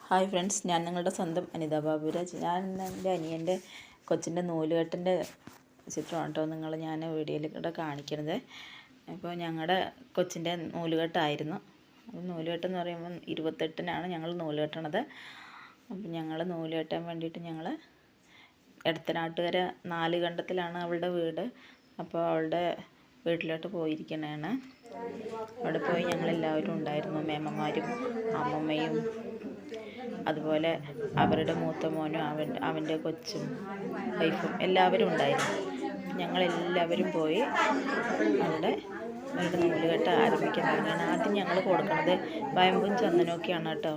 Hi friends, ഞാൻ നിങ്ങളുടെ സ്വന്തം അനിത ബാബുരാജ്. ഞാൻ എൻ്റെ അനിയൻ്റെ കൊച്ചിൻ്റെ നൂലുകെട്ടിൻ്റെ ചിത്രമാണ് കേട്ടോ ഞാൻ വീഡിയോയിലൂടെ കാണിക്കുന്നത്. അപ്പോൾ ഞങ്ങളുടെ കൊച്ചിൻ്റെ നൂലുകെട്ടായിരുന്നു. നൂലുകെട്ടെന്ന് പറയുമ്പോൾ 28-നാണ് ഞങ്ങൾ നൂല് കെട്ടണത്. അപ്പോൾ ഞങ്ങൾ നൂല് കെട്ടാൻ വേണ്ടിയിട്ട് ഞങ്ങൾ എടത്തനാട്ടുകര 4 കണ്ടത്തിലാണ് അവളുടെ വീട്. അപ്പോൾ അവളുടെ വീട്ടിലോട്ട് പോയിരിക്കണതാണ്. അവിടെ പോയി ഞങ്ങളെല്ലാവരും ഉണ്ടായിരുന്നു. മേമ്മമാരും അമ്മമ്മയും അതുപോലെ അവരുടെ മൂത്ത മോനും അവൻ്റെ കൊച്ചും വൈഫും എല്ലാവരും ഉണ്ടായിരുന്നു. ഞങ്ങളെല്ലാവരും പോയി അവരുടെ നൂലുകെട്ട് ആരംഭിക്കാൻ തുടങ്ങിയാണ്. ആദ്യം ഞങ്ങൾ കൊടുക്കുന്നത് വയമ്പും ചന്ദനമൊക്കെയാണ് കേട്ടോ.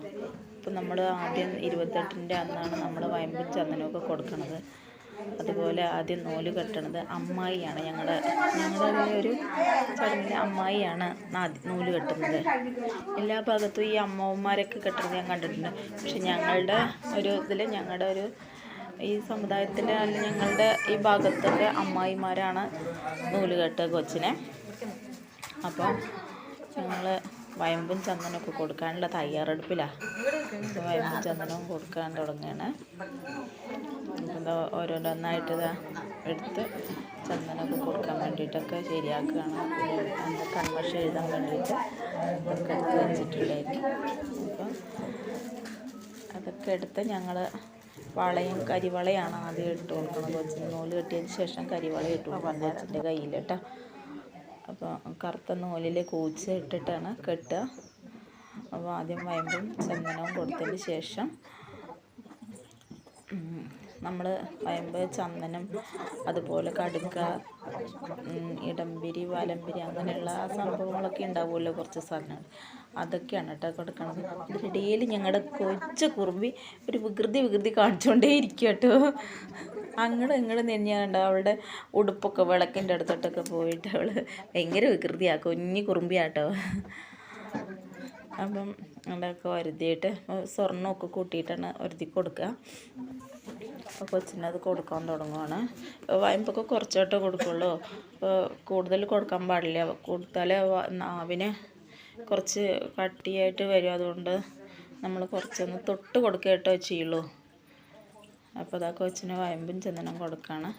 അപ്പം നമ്മൾ ആദ്യം 28-ൻ്റെ അന്നാണ് നമ്മൾ വയമ്പും ചന്ദനമൊക്കെ കൊടുക്കുന്നത്. അതുപോലെ ആദ്യം നൂല് കെട്ടണത് അമ്മായിയാണ്. ഞങ്ങളുടെ ഒരു ചടങ്ങിൽ അമ്മായിയാണ് നൂല് കെട്ടുന്നത്. എല്ലാ ഭാഗത്തും ഈ അമ്മമാരൊക്കെ കെട്ടുന്നത് ഞാൻ കണ്ടിട്ടുണ്ട്. പക്ഷെ ഞങ്ങളുടെ ഒരു ഇതിൽ ഞങ്ങളുടെ ഒരു ഈ സമുദായത്തിൻ്റെ അല്ലെങ്കിൽ ഞങ്ങളുടെ ഈ ഭാഗത്തൊക്കെ അമ്മായിമാരാണ് നൂല് കെട്ടുക കൊച്ചിനെ. അപ്പോൾ ഞങ്ങൾ വയമ്പും ചന്ദനമൊക്കെ കൊടുക്കാനുള്ള തയ്യാറെടുപ്പിലാണ്. വയമ്പും ചന്ദനവും കൊടുക്കാൻ തുടങ്ങുകയാണ്. എന്താ ഓരോന്നോന്നായിട്ട് എടുത്ത് ചന്ദനമൊക്കെ കൊടുക്കാൻ വേണ്ടിയിട്ടൊക്കെ ശരിയാക്കുകയാണ്. പിന്നെ കൺമഷി എഴുതാൻ വേണ്ടിയിട്ട് അതൊക്കെ എടുത്ത് വെച്ചിട്ടുണ്ടായിരിക്കും. അപ്പം അതൊക്കെ എടുത്ത് ഞങ്ങൾ കരിവളയാണ് ആദ്യം ഇട്ട് കൊടുക്കുന്നത്. കൊച്ചിന് നൂല് കെട്ടിയതിന് ശേഷം കരിവള ഇട്ട് കൊടുക്കണം കൊച്ചിൻ്റെ കയ്യിൽ കേട്ടോ. അപ്പോൾ കറുത്ത നൂലിൽ കൂച്ച് ഇട്ടിട്ടാണ് കെട്ടുക. അപ്പോൾ ആദ്യം വയമ്പും ചന്ദനവും കൊടുത്തതിന് ശേഷം നമ്മൾ വയമ്പ് ചന്ദനം അതുപോലെ കടുക്ക ഇടംപിരി വലംപിരി അങ്ങനെയുള്ള സംഭവങ്ങളൊക്കെ ഉണ്ടാവുമല്ലോ, കുറച്ച് സാധനങ്ങൾ അതൊക്കെയാണ് കേട്ടോ കൊടുക്കണത്. ഇതിനിടയിൽ ഞങ്ങളുടെ കൊച്ചു കുറുമ്പി ഒരു വികൃതി കാണിച്ചുകൊണ്ടേ ഇരിക്കുക കേട്ടോ. അങ്ങോട്ട് നെഞ്ഞാണ്ട് അവളുടെ ഉടുപ്പൊക്കെ വിളക്കിൻ്റെ അടുത്തോട്ടൊക്കെ പോയിട്ട് അവൾ ഭയങ്കര വികൃതിയാണ്, കുഞ്ഞി കുറുമ്പിയാട്ടോ. അപ്പം അതൊക്കെ ഒരുതിയിട്ട് സ്വർണ്ണമൊക്കെ കൂട്ടിയിട്ടാണ് ഒരുതി കൊടുക്കുക. അപ്പോൾ കൊച്ചിനത് കൊടുക്കാൻ തുടങ്ങുവാണ്. വയമ്പൊക്കെ കുറച്ചോട്ടേ കൊടുക്കുള്ളൂ. അപ്പോൾ കൂടുതൽ കൊടുക്കാൻ പാടില്ല. കൊടുത്താൽ നാവിന് കുറച്ച് കട്ടിയായിട്ട് വരും. അതുകൊണ്ട് നമ്മൾ കുറച്ചൊന്ന് തൊട്ട് കൊടുക്കുക കേട്ടോ ചെയ്യുള്ളൂ. അപ്പോൾ അതാ കൊച്ചിന് വയമ്പും ചന്ദനം കൊടുക്കുകയാണ്.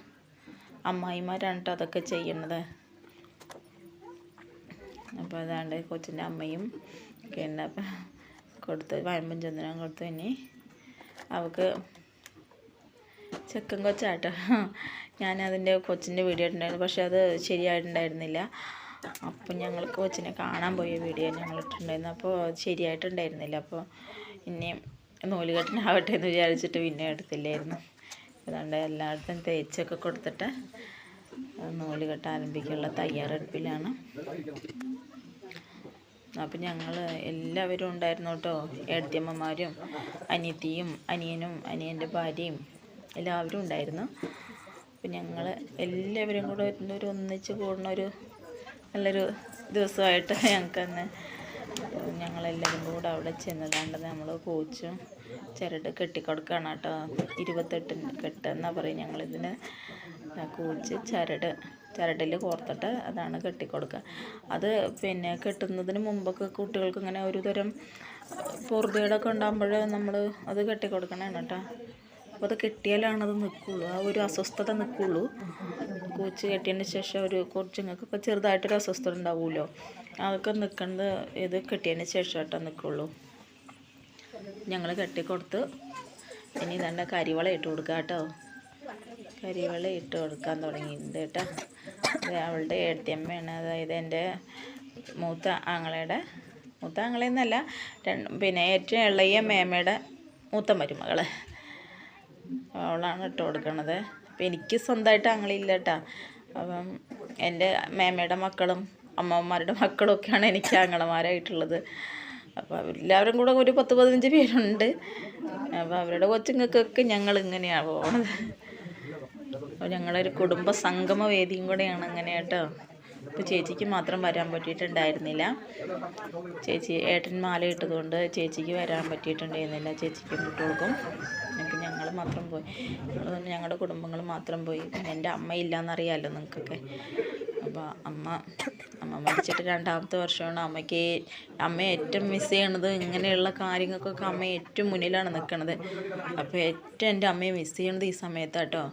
അമ്മായിമാരാണ് കേട്ടോ അതൊക്കെ ചെയ്യണത്. അപ്പോൾ അതാണ്ട് കൊച്ചിൻ്റെ അമ്മയും ഒക്കെ ഉണ്ട്. അപ്പം കൊടുത്ത് വയമ്പും ചന്ദനം കൊടുത്തു. ഇനി അവൾക്ക് ചെക്കൻ കൊച്ചാട്ടോ. ഞാനതിൻ്റെ കൊച്ചിൻ്റെ വീഡിയോ ഇട്ടുണ്ടായിരുന്നു, പക്ഷെ അത് ശരിയായിട്ടുണ്ടായിരുന്നില്ല. അപ്പം ഞങ്ങൾ കൊച്ചിനെ കാണാൻ പോയ വീഡിയോ ഞങ്ങൾ ഇട്ടിട്ടുണ്ടായിരുന്നു. അപ്പോൾ ശരിയായിട്ടുണ്ടായിരുന്നില്ല. അപ്പോൾ ഇനി നൂലുകെട്ടിനാവട്ടെ എന്ന് വിചാരിച്ചിട്ട് പിന്നെ എടുത്തില്ലായിരുന്നു. അതുകൊണ്ട് എല്ലായിടത്തും തേച്ചൊക്കെ കൊടുത്തിട്ട് നൂലുകെട്ട് ആരംഭിക്കാനുള്ള തയ്യാറെടുപ്പിലാണ്. അപ്പം ഞങ്ങൾ എല്ലാവരും ഉണ്ടായിരുന്നു കേട്ടോ. ഏടത്തിയമ്മമാരും അനിയത്തിയും അനിയനും അനിയൻ്റെ ഭാര്യയും എല്ലാവരും ഉണ്ടായിരുന്നു. അപ്പം ഞങ്ങൾ എല്ലാവരും കൂടെ ഒരു ഒന്നിച്ച് കൂടുന്നൊരു നല്ലൊരു ദിവസമായിട്ട് ഞങ്ങൾക്കന്ന് ഞങ്ങളെല്ലാവരും കൂടെ അവിടെ ചെന്നതാണ്ടത് നമ്മൾ കൂച്ചും ചരട് കെട്ടിക്കൊടുക്കുകയാണ് കേട്ടോ. 28 കെട്ടെന്നാണ് പറയും ഞങ്ങളിതിന്. കൂച്ച് ചരടിൽ കോർത്തിട്ട് അതാണ് കെട്ടിക്കൊടുക്കുക. അത് പിന്നെ കെട്ടുന്നതിന് മുമ്പൊക്കെ കുട്ടികൾക്ക് ഇങ്ങനെ ഒരു തരം പൊറുതേടൊക്കെ ഉണ്ടാകുമ്പോൾ നമ്മൾ അത് കെട്ടിക്കൊടുക്കണതാണ് കേട്ടോ. അപ്പോൾ അത് കെട്ടിയാലാണത് നിൽക്കുള്ളൂ, ആ ഒരു അസ്വസ്ഥത നിൽക്കുള്ളൂ. കൂച്ച് കെട്ടിയതിന് ശേഷം ഒരു കുറച്ചുങ്ങൾക്കൊക്കെ ചെറുതായിട്ടൊരു അസ്വസ്ഥത ഉണ്ടാവുമല്ലോ, അതൊക്കെ നിൽക്കുന്നത് ഇത് കെട്ടിയതിന് ശേഷം കേട്ടോ നിൽക്കുള്ളൂ. ഞങ്ങൾ കെട്ടിക്കൊടുത്ത് ഇനി തന്നെ കരിവള ഇട്ട് കൊടുക്കുക കേട്ടോ. കരിവള ഇട്ട് കൊടുക്കാൻ തുടങ്ങിയിട്ടുണ്ട് കേട്ടോ. അവളുടെ ഏടത്തിയമ്മയാണ്, അതായത് എൻ്റെ മൂത്ത ആങ്ങളെന്നല്ല, പിന്നെ ഏറ്റവും ഇളയ മേമയുടെ മൂത്ത മരുമകൾ അവളാണ് ഇട്ട് കൊടുക്കണത്. അപ്പം എനിക്ക് സ്വന്തമായിട്ട് ആങ്ങളില്ല കേട്ടോ. അപ്പം എൻ്റെ മേമയുടെ മക്കളും അമ്മമാരുടെ മക്കളും ഒക്കെയാണ് എനിക്ക് ആങ്ങളമാരായിട്ടുള്ളത്. അപ്പോൾ എല്ലാവരും കൂടെ ഒരു 10-15 പേരുണ്ട്. അപ്പോൾ അവരുടെ കൊച്ചുങ്ങൾക്കൊക്കെ ഞങ്ങൾ ഇങ്ങനെയാണ് പോകണത്. അപ്പോൾ ഞങ്ങളൊരു കുടുംബ സംഗമ വേദിയും കൂടെയാണ് അങ്ങനെ കേട്ടോ. അപ്പോൾ ചേച്ചിക്ക് മാത്രം വരാൻ പറ്റിയിട്ടുണ്ടായിരുന്നില്ല. ചേച്ചി ഏട്ടൻ മാല ഇട്ടതുകൊണ്ട് ചേച്ചിക്ക് വരാൻ പറ്റിയിട്ടുണ്ടായിരുന്നില്ല. ചേച്ചിക്കും കുട്ടികൾക്കും എനിക്ക് ഞങ്ങൾ മാത്രം പോയി. ഞങ്ങളുടെ കുടുംബങ്ങൾ മാത്രം പോയി. എൻ്റെ അമ്മ ഇല്ലയെന്നറിയാമല്ലോ നിങ്ങൾക്കൊക്കെ. അപ്പോൾ അമ്മ അമ്മ മരിച്ചിട്ട് 2ാമത്തെ വർഷമാണ്. അമ്മയെ ഏറ്റവും മിസ് ചെയ്യണത് ഇങ്ങനെയുള്ള കാര്യങ്ങൾക്കൊക്കെ അമ്മ ഏറ്റവും മുന്നിലാണ് നിൽക്കുന്നത്. അപ്പോൾ ഏറ്റവും എൻ്റെ അമ്മയെ മിസ് ചെയ്യണത് ഈ സമയത്താട്ടോ.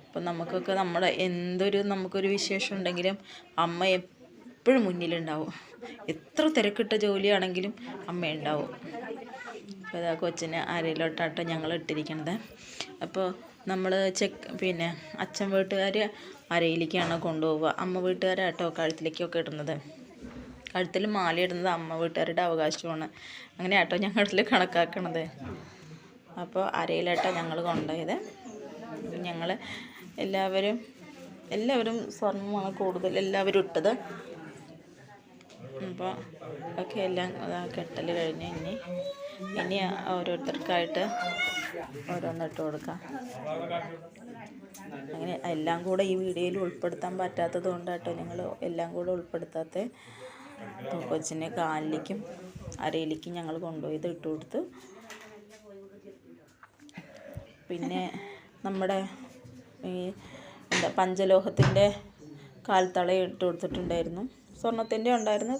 അപ്പം നമുക്കൊക്കെ നമുക്കൊരു വിശേഷം ഉണ്ടെങ്കിലും അമ്മ എപ്പോഴും മുന്നിലുണ്ടാവും. എത്ര തിരക്കിട്ട ജോലിയാണെങ്കിലും അമ്മ ഉണ്ടാവും. അപ്പോൾ ഇതാ കൊച്ചിന് അരയിലോട്ടാട്ടോ ഞങ്ങൾ ഇട്ടിരിക്കണത്. അപ്പോൾ നമ്മൾ പിന്നെ അച്ഛൻ വീട്ടുകാർ അരയിലേക്കാണ് കൊണ്ടുപോവുക. അമ്മ വീട്ടുകാരാട്ടോ കഴുത്തിലേക്കൊക്കെ ഇടുന്നത്. കഴുത്തിൽ മാല ഇടുന്നത് അമ്മ വീട്ടുകാരുടെ അവകാശമാണ്. അങ്ങനെയാട്ടോ ഞങ്ങളിൽ കണക്കാക്കണത്. അപ്പോൾ അരയിലാട്ടോ ഞങ്ങൾ കൊണ്ടുപോയത്. ഞങ്ങൾ എല്ലാവരും സ്വർണ്ണമാണ് കൂടുതൽ എല്ലാവരും ഇട്ടത്. അപ്പോൾ ഒക്കെ എല്ലാം കെട്ടൽ കഴിഞ്ഞ് ഇനി ഓരോരുത്തർക്കായിട്ട് ഓരോന്നിട്ട് കൊടുക്കാം. അങ്ങനെ എല്ലാം കൂടെ ഈ വീഡിയോയിൽ ഉൾപ്പെടുത്താൻ പറ്റാത്തത് കൊണ്ടാട്ടോ ഞങ്ങൾ എല്ലാം കൂടെ ഉൾപ്പെടുത്താത്ത. കൊച്ചിനെ കാലിലേക്കും അരയിലേക്കും ഞങ്ങൾ കൊണ്ടുപോയത് ഇട്ട് കൊടുത്തു. പിന്നെ നമ്മുടെ ഈ പഞ്ചലോഹത്തിൻ്റെ കാൽത്തള ഇട്ട് കൊടുത്തിട്ടുണ്ടായിരുന്നു. സ്വർണത്തിൻ്റെ ഉണ്ടായിരുന്നു,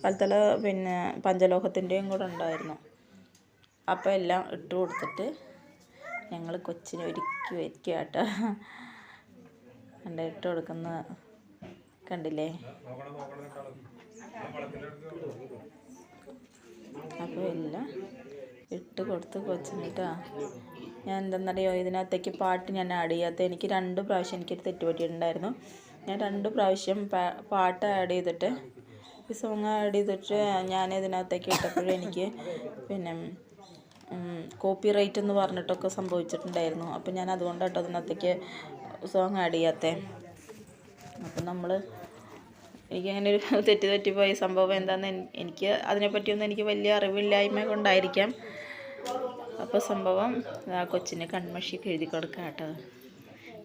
കാൽത്തള പിന്നെ പഞ്ചലോഹത്തിൻ്റെയും കൂടെ ഉണ്ടായിരുന്നു. അപ്പോൾ എല്ലാം ഇട്ട് കൊടുത്തിട്ട് ഞങ്ങൾ കൊച്ചിനെ ഒരുക്കി വയ്ക്കാട്ടോ. ഇട്ട് കൊടുക്കുന്ന കണ്ടില്ലേ? അപ്പോൾ എല്ലാം ഇട്ട് കൊടുത്ത് കൊച്ചിനിട്ടാ. ഞാൻ എന്തെന്നറിയോ, ഇതിനകത്തേക്ക് പാട്ട് ഞാൻ ആഡ് ചെയ്യാത്ത. എനിക്ക് 2 പ്രാവശ്യം എനിക്കൊരു തെറ്റുപറ്റിയിട്ടുണ്ടായിരുന്നു. ഞാൻ 2 പ്രാവശ്യം പാട്ട് ആഡ് ചെയ്തിട്ട് ഈ സോങ് ആഡ് ചെയ്തിട്ട് ഞാൻ ഇതിനകത്തേക്ക് ഇട്ടപ്പോഴും എനിക്ക് പിന്നെ കോപ്പി റൈറ്റ് എന്ന് പറഞ്ഞിട്ടൊക്കെ സംഭവിച്ചിട്ടുണ്ടായിരുന്നു. അപ്പം ഞാൻ അതുകൊണ്ടാട്ടോ അതിനകത്തേക്ക് സോങ് ആഡ് ചെയ്യാത്തത്. അപ്പം എനിക്കങ്ങനെ ഒരു തെറ്റിപ്പോയ സംഭവം എന്താണെന്ന് എനിക്ക് അതിനെപ്പറ്റിയൊന്നും എനിക്ക് വലിയ അറിവില്ലായ്മ കൊണ്ടായിരിക്കാം. അപ്പോൾ സംഭവം കൊച്ചിന് കൺമഷിയൊക്കെ എഴുതി കൊടുക്കാം കേട്ടോ.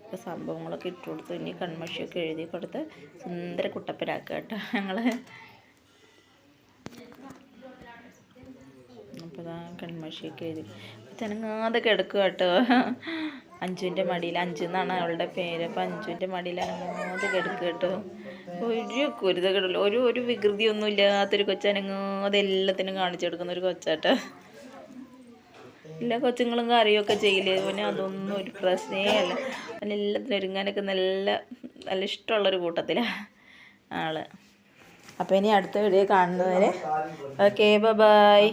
അപ്പോൾ സംഭവങ്ങളൊക്കെ ഇട്ട് കൊടുത്ത് ഇനി കൺമഷിയൊക്കെ എഴുതി കൊടുത്ത് സുന്ദര കുട്ടപ്പനാക്കുക കേട്ടോ ഞങ്ങൾ. അപ്പോൾ കൺമഷിയൊക്കെ എഴുതി അനങ്ങാതെ കിടക്കുക കേട്ടോ. അഞ്ജുവിൻ്റെ മടിയിൽ, അഞ്ജു എന്നാണ് അവളുടെ പേര്. അപ്പോൾ അഞ്ജുവിൻ്റെ മടിയിൽ അനങ്ങാതെ കിടക്കുക കേട്ടോ. ഒരു കുരുതകേടില്ല, ഒരു വികൃതിയൊന്നും ഇല്ലാത്തൊരു കൊച്ചനങ്ങാതെ എല്ലാത്തിനും കാണിച്ചു കൊടുക്കുന്ന ഒരു കൊച്ചാട്ടോ. എല്ലാ കൊച്ചുങ്ങളും കറിയൊക്കെ ചെയ്യില്ലേ, പിന്നെ അതൊന്നും ഒരു പ്രശ്നമേ അല്ല. പിന്നെ എല്ലാത്തിനും ഒരുങ്ങാനൊക്കെ നല്ല ഇഷ്ടമുള്ളൊരു കൂട്ടത്തിലാണ് ആള്. അപ്പോൾ ഇനി അടുത്ത വീഡിയോ കാണുന്നവരെ ഓക്കെ ബൈ.